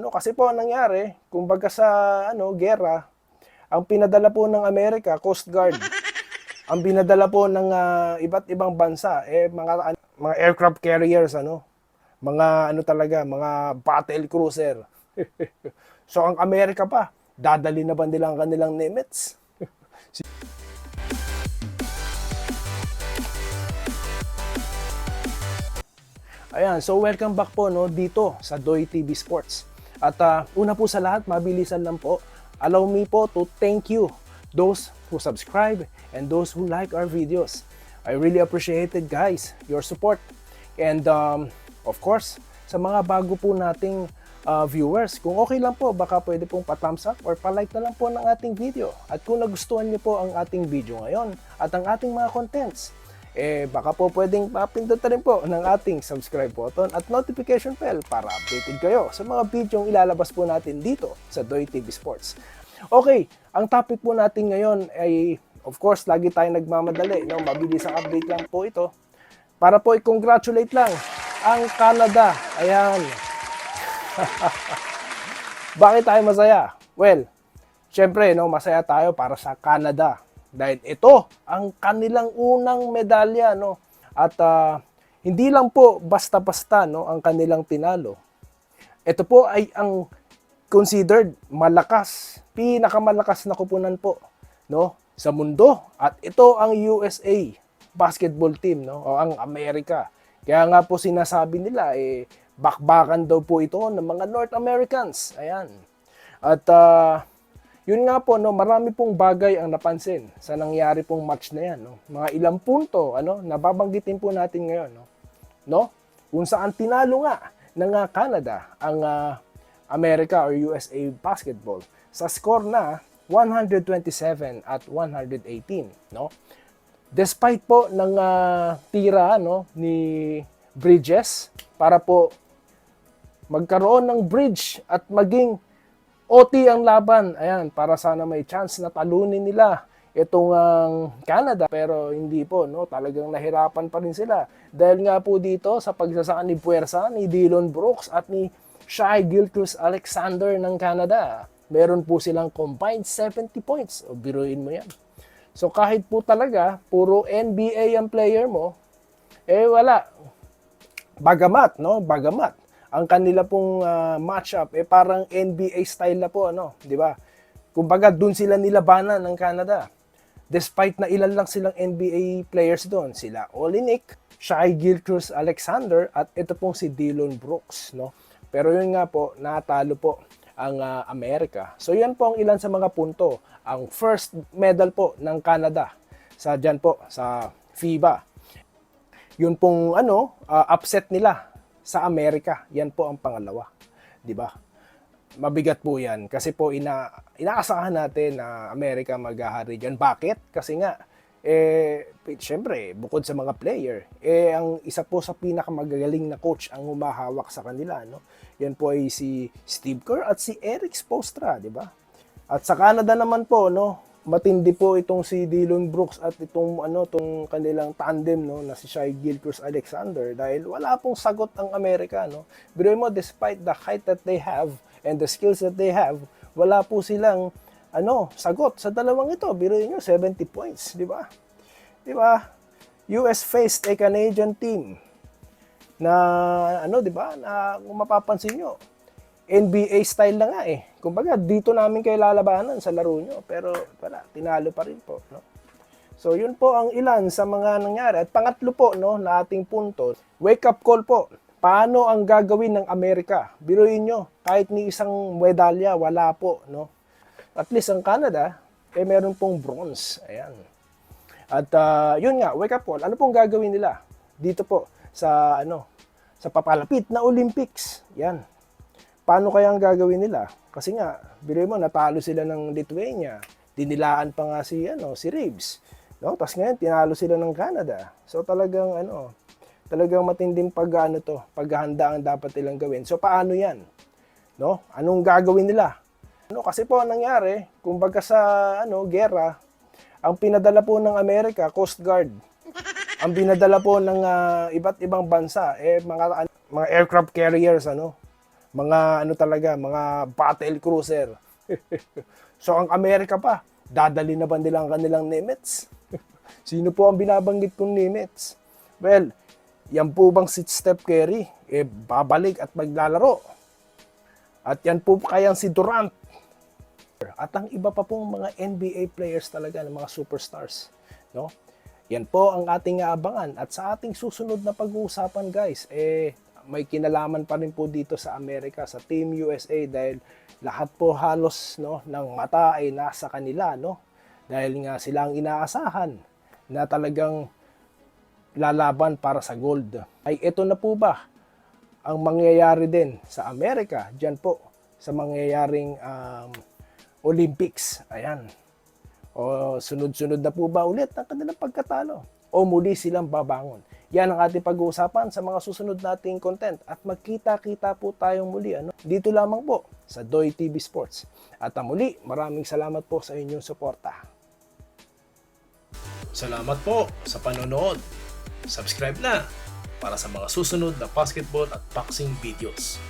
Kasi po ang nangyari, kumbaga sa gera, ang pinadala po ng Amerika, Coast Guard, ang binadala po ng iba't ibang bansa, mga aircraft carriers, mga talaga, mga battle cruiser. So ang Amerika pa, dadali na ba nila ang kanilang Nimitz? Ayan, so welcome back po dito sa Doy TV Sports. At una po sa lahat, mabilisan lang po, allow me po to thank you those who subscribe and those who like our videos. I really appreciate it, guys, your support. And of course, sa mga bago po nating viewers, kung okay lang po, baka pwede pong pa-thumbs up or pa-like na lang po ng ating video. At kung nagustuhan niyo po ang ating video ngayon at ang ating mga contents, baka po pwedeng mapindutan rin po ng ating subscribe button at notification bell para updated kayo sa mga videong ilalabas po natin dito sa Doy TV Sports. Okay, ang topic po natin ngayon ay, of course, lagi tayong nagmamadali, mabilis ang update lang po ito. Para po i-congratulate lang ang Canada. Ayan. Bakit tayo masaya? Well, syempre, masaya tayo para sa Canada. Dahil ito ang kanilang unang medalya, At hindi lang po basta-basta, ang kanilang tinalo. Ito po ay ang considered malakas, pinakamalakas na kupunan po, sa mundo. At ito ang USA basketball team, o ang Amerika. Kaya nga po sinasabi nila, bakbakan daw po ito ng mga North Americans. Ayan. At yun nga po, marami pong bagay ang napansin sa nangyari pong match na yan. Mga ilang punto, nababanggitin po natin ngayon. Kung saan tinalo nga ng Canada ang America or USA basketball sa score na 127 at 118. Despite po ng tira ni Bridges para po magkaroon ng bridge at maging OT ang laban, ayan, para sana may chance na talunin nila itong Canada, pero hindi po, talagang nahirapan pa rin sila. Dahil nga po dito sa pagsasaka ni puwersa ni Dillon Brooks at ni Shai Gilgeous-Alexander ng Canada, meron po silang combined 70 points. O biruin mo yan. So kahit po talaga, puro NBA ang player mo, wala. Bagamat, ang kanila pong matchup parang NBA style na po, di ba? Kumbaga doon sila nilabanan ng Canada. Despite na ilan lang silang NBA players doon, sila Olynyk, Shai Gilgeous-Alexander at ito pong si Dillon Brooks, Pero yun nga po, natalo po ang Amerika. So yan po ang ilan sa mga punto. Ang first medal po ng Canada sa diyan po sa FIBA. Yun pong upset nila sa Amerika. Yan po ang pangalawa, 'di ba? Mabigat po 'yan kasi po inaasahan natin na Amerika maghahari diyan. Bakit? Kasi nga syempre, bukod sa mga player, ang isa po sa pinakamagagaling na coach ang humahawak sa kanila, Yan po ay si Steve Kerr at si Erik Spoelstra, 'di ba? At sa Canada naman po, matindi po itong si Dillon Brooks at itong kanilang tandem na si Shai Gilgeous-Alexander dahil wala pong sagot ang Amerika, Pero mo, despite the height that they have and the skills that they have, wala po silang sagot sa dalawang ito. Biruin nyo, 70 points, di ba? Di ba? US faced a Canadian team na di ba? Na kung mapapansin nyo, NBA style na nga Kumbaga, dito namin kayo lalabanan sa laro nyo. Pero wala, tinalo pa rin po. So, yun po ang ilan sa mga nangyari. At pangatlo po, na ating punto, wake up call po. Paano ang gagawin ng Amerika? Biruin nyo, kahit ni isang medalya, wala po. At least ang Canada, meron pong bronze. Ayan. At yun nga, wake up call. Ano pong gagawin nila? Dito po, sa sa papalapit na Olympics. Yan. Paano kaya ang gagawin nila? Kasi nga, biruin mo, natalo sila ng Lithuania. Dinilaan pa nga si Reeves. Tapos ngayon, tinalo sila ng Canada. So talagang, talagang matinding paghahanda ang dapat nilang gawin. So paano yan? Anong gagawin nila? Kasi po ang nangyari, kumbaga sa gera, ang pinadala po ng Amerika, Coast Guard. Ang binadala po ng iba't ibang bansa, mga aircraft carriers, Mga ano talaga, mga battle cruiser. So ang Amerika pa, dadali na ba nila ang kanilang Nimitz? Sino po ang binabanggit kong Nimitz? Well, yan po bang si Steph Curry, babalik at maglalaro? At yan po kayang si Durant. At ang iba pa pong mga NBA players talaga, ng mga superstars. No? Yan po ang ating aabangan. At sa ating susunod na pag-uusapan guys, may kinalaman pa rin po dito sa Amerika, sa Team USA, dahil lahat po halos ng mata ay nasa kanila. No? Dahil nga sila ang inaasahan na talagang lalaban para sa gold. Ay ito na po ba ang mangyayari din sa Amerika, dyan po sa mangyayaring Olympics. Ayan. O sunod-sunod na po ba ulit ang kanilang pagkatalo? O muli silang babangon? Yan ang ating pag-uusapan sa mga susunod nating content. At magkita-kita po tayong muli. Dito lamang po sa Doy TV Sports. At muli, maraming salamat po sa inyong suporta. Salamat po sa panonood. Subscribe na para sa mga susunod na basketball at boxing videos.